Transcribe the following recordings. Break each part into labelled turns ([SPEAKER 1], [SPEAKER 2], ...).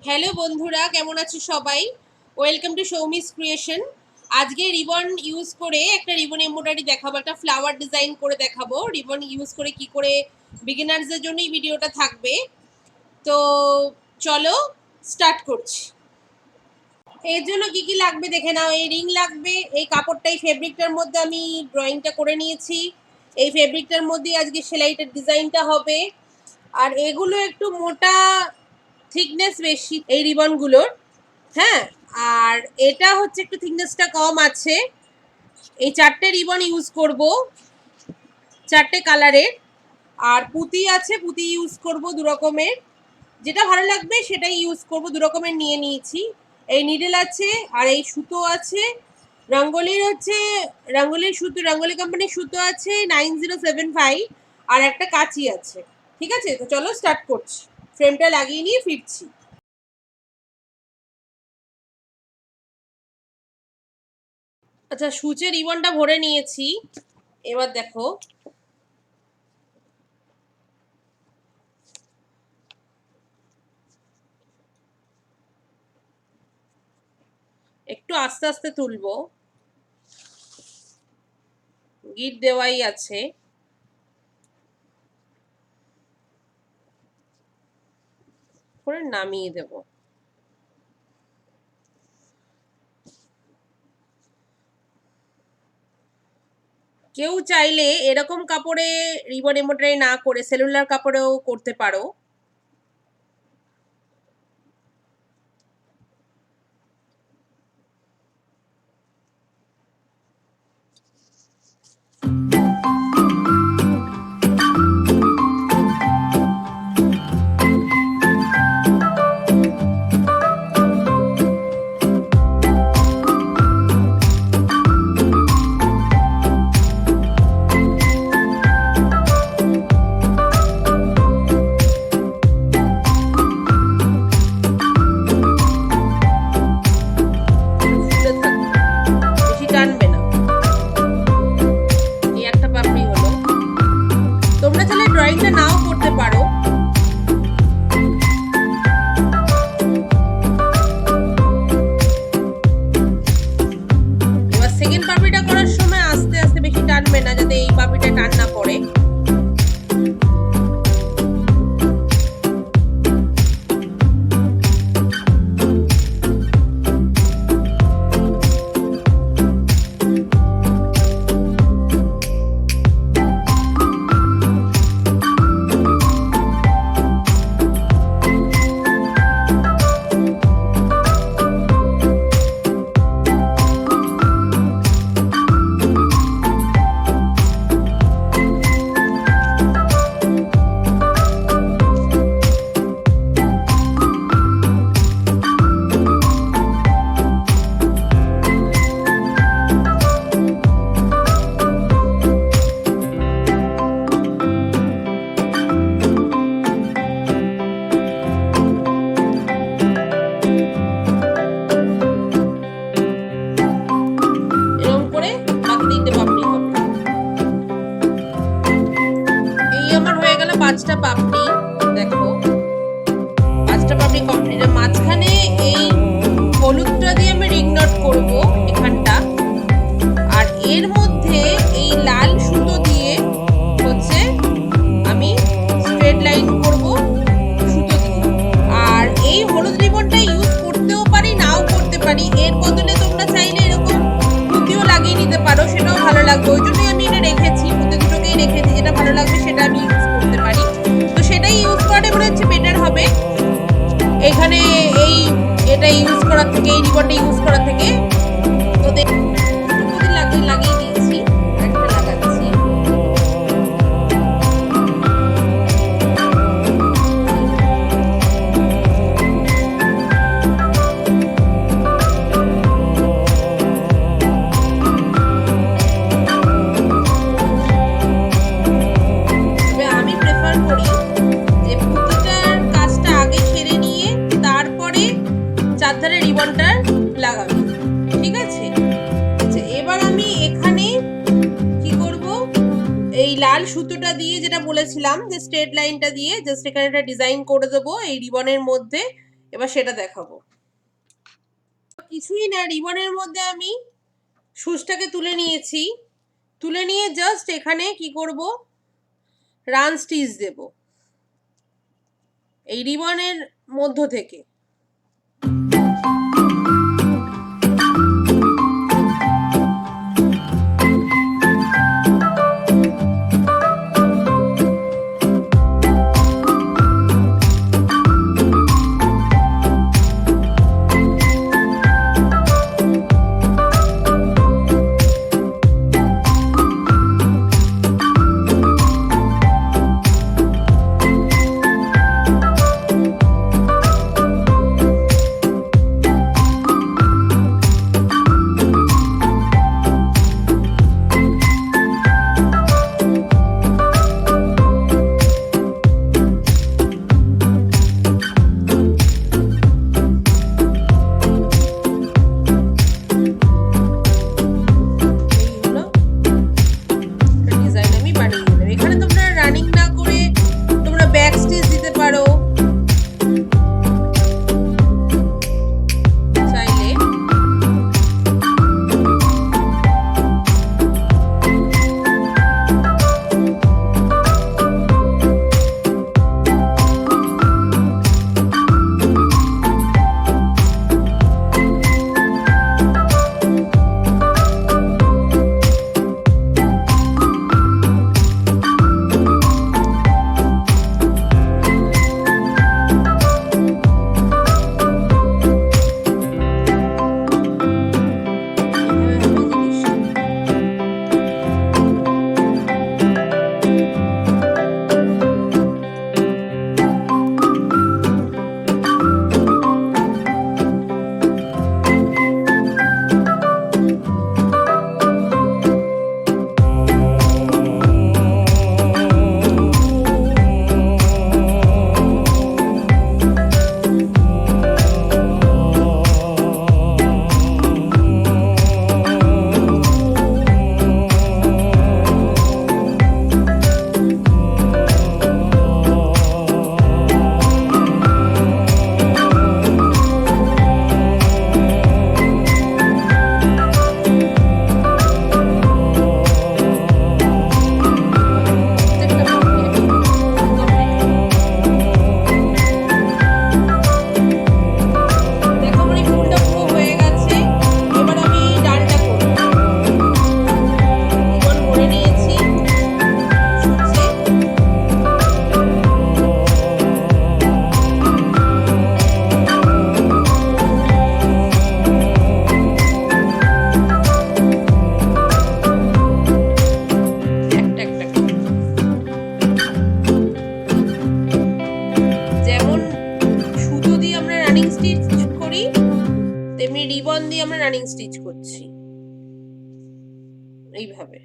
[SPEAKER 1] Hello বন্ধুরা, কেমন আছো সবাই? Welcome to Soumi's creation. আজকে রিবন ইউজ করে একটা রিবন এমব্রয়ডারি দেখাবো, একটা ফ্লাওয়ার ডিজাইন করে দেখাবো। রিবন ইউজ করে কি করে, বিগিনার্সদের জন্যই ভিডিওটা থাকবে। তো চলো স্টার্ট করছি। এর জন্য কি কি লাগবে দেখে নাও। এই রিং লাগবে, এই কাপড়টাই ফেব্রিকটার মধ্যে আমি ড্রয়িংটা করে নিয়েছি। এই ফেব্রিকটার মধ্যে আজকে সেলাইটার ডিজাইনটা হবে। আর এগুলো একটু মোটা, থিকনেস বেশি এই রিবনগুলোর। হ্যাঁ, আর এটা হচ্ছে একটু থিকনেসটা কম আছে। এই চারটে রিবন ইউজ করব, চারটে কালারের। আর পুঁতি আছে, পুঁতি ইউজ করব দু রকমের। যেটা ভালো লাগবে সেটাই ইউজ করব, দু রকমের নিয়ে নিয়েছি। এই নিডেল আছে আর এই সুতো আছে। রঙ্গোলির হচ্ছে রঙ্গোলির সুতো, রঙ্গোলি কোম্পানির সুতো আছে 9075। আর একটা কাঁচি আছে। ঠিক আছে, তো চলো স্টার্ট করছি। ফ্রেমটা লাগিয়ে নিয়ে ফিরছি। আচ্ছা, সূচে রিবনটা ভরে নিয়েছি। এবার দেখো, একটু আস্তে আস্তে তুলবো, গিট দেওয়াই আছে। করে নামিয়ে দেব। কেউ চাইলে এরকম কাপড়ে রিবন এমব্রয়ডারি না করে সেলুলার কাপড়েও করতে পারো। নাও করতে পারো। এবার সেকেন্ড পাপড়িটা করার সময় আস্তে আস্তে, বেশি টানবে না, যাতে এই পাপড়িটা টান না পড়ে। পাঁচটা পাপড়ি, দেখো পাঁচটা পাপড়ি কমপ্লিট। মাঝখানে এই হলুদটা দিয়ে আমি রিং নট করবো এখানটা। আর এর মধ্যে এই লাল সুতো দিয়ে হচ্ছে আমি স্ট্রেট লাইন করব সুতো দিয়ে। আর এই হলুদ রিবনটা ইউজ করতেও পারি, নাও করতে পারি। এর বদলে তোমরা চাইলে এরকম পুঁতিও লাগিয়ে নিতে পারো, সেটাও ভালো লাগবে। ওই জন্যই আমি এটা রেখেছি, পুঁতি দুটোকেই রেখেছি। যেটা ভালো লাগবে সেটা আমি ইউজ করতে পারি, তো সেটাই ইউজ করাটা মনে হচ্ছে বেটার হবে এখানে। এটা ইউজ করার থেকে, এই রিবনটা ইউজ করার থেকে তো লাগিয়ে দিয়েছি, একটা লাগাচ্ছি। আমি প্রেফার করি যে পুঁতিটার কাজটা আগে সেরে নিয়ে তারপরে চারধারে রিবনটা লাগাবো। ঠিক আছে, আচ্ছা এবার আমি এখানে কি করব, এই লাল সুতোটা দিয়ে, যেটা বলেছিলাম যে স্ট্রেট লাইনটা দিয়ে জাস্ট এখানে একটা ডিজাইন করে দেবো এই রিবনের মধ্যে। এবার সেটা দেখাবো। কিছুই না, রিবনের মধ্যে আমি সুচটাকে তুলে নিয়েছি, তুলে নিয়ে জাস্ট এখানে কি করব, রান স্টিচ দেব এই রিবনের মধ্য থেকে। রানিং স্টিচ করছি এইভাবে।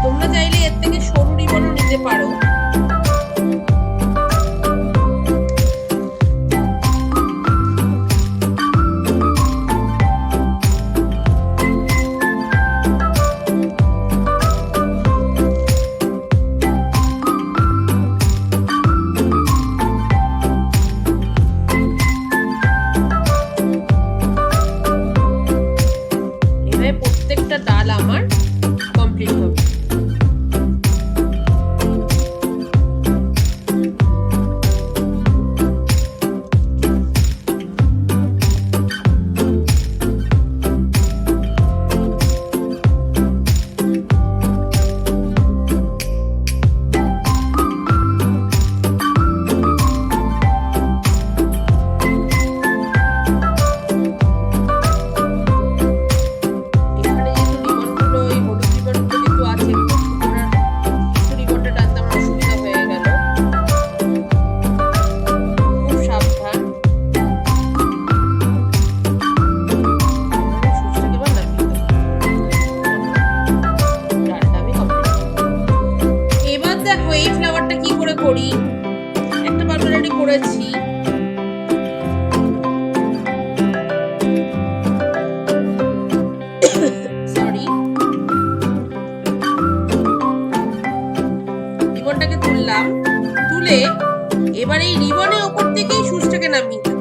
[SPEAKER 1] তোমরা চাইলে এর থেকে সরু রিবনও নিতে পারো। অলরেডি করেছি। সরি, রিবনটাকে তুললাম, তুলে এবার এই রিবনের ওপর থেকেই সুচটাকে নামিয়ে দেবো।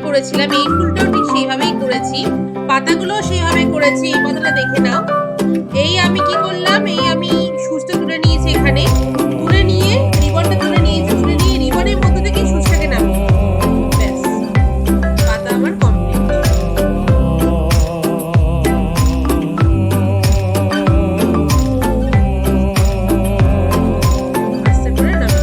[SPEAKER 1] করেছিলাম, এই ফুলটাও ঠিক সেইভাবেই করেছি, পাতাগুলো সেইভাবে করেছি। এই পাতাটা দেখে নাও। এই আমি কি করলাম, এই আমি সুচটা তুলে নিয়েছি, এখানে তুলে নিয়ে রিবনটা তুলে নিয়েছি, তুলে নিয়ে রিবনের মধ্যে থেকে সুচটাকে নামিয়ে ব্যাস পাতা আমার কমপ্লিট। আস্তে করে নামিয়ে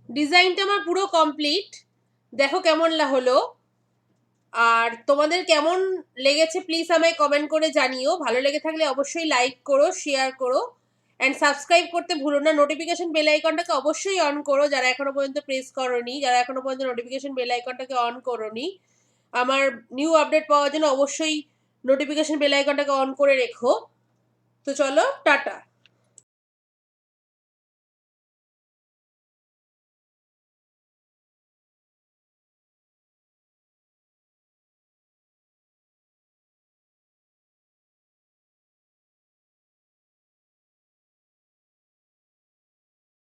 [SPEAKER 1] ডিজাইনটা আমার পুরো কমপ্লিট। দেখো কেমন হলো, আর তোমাদের কেমন লেগেছে প্লিজ আমায় কমেন্ট করে জানিও। ভালো লেগে থাকলে অবশ্যই লাইক করো, শেয়ার করো, অ্যান্ড সাবস্ক্রাইব করতে ভুলো না। নোটিফিকেশন বেল আইকনটাকে অবশ্যই অন করো যারা এখনো পর্যন্ত প্রেস করোনি, যারা এখনো পর্যন্ত নোটিফিকেশন বেল আইকনটাকে অন করোনি। আমার নিউ আপডেট পাওয়ার জন্য অবশ্যই নোটিফিকেশন বেল আইকনটাকে অন করে রেখো। তো চলো, টাটা।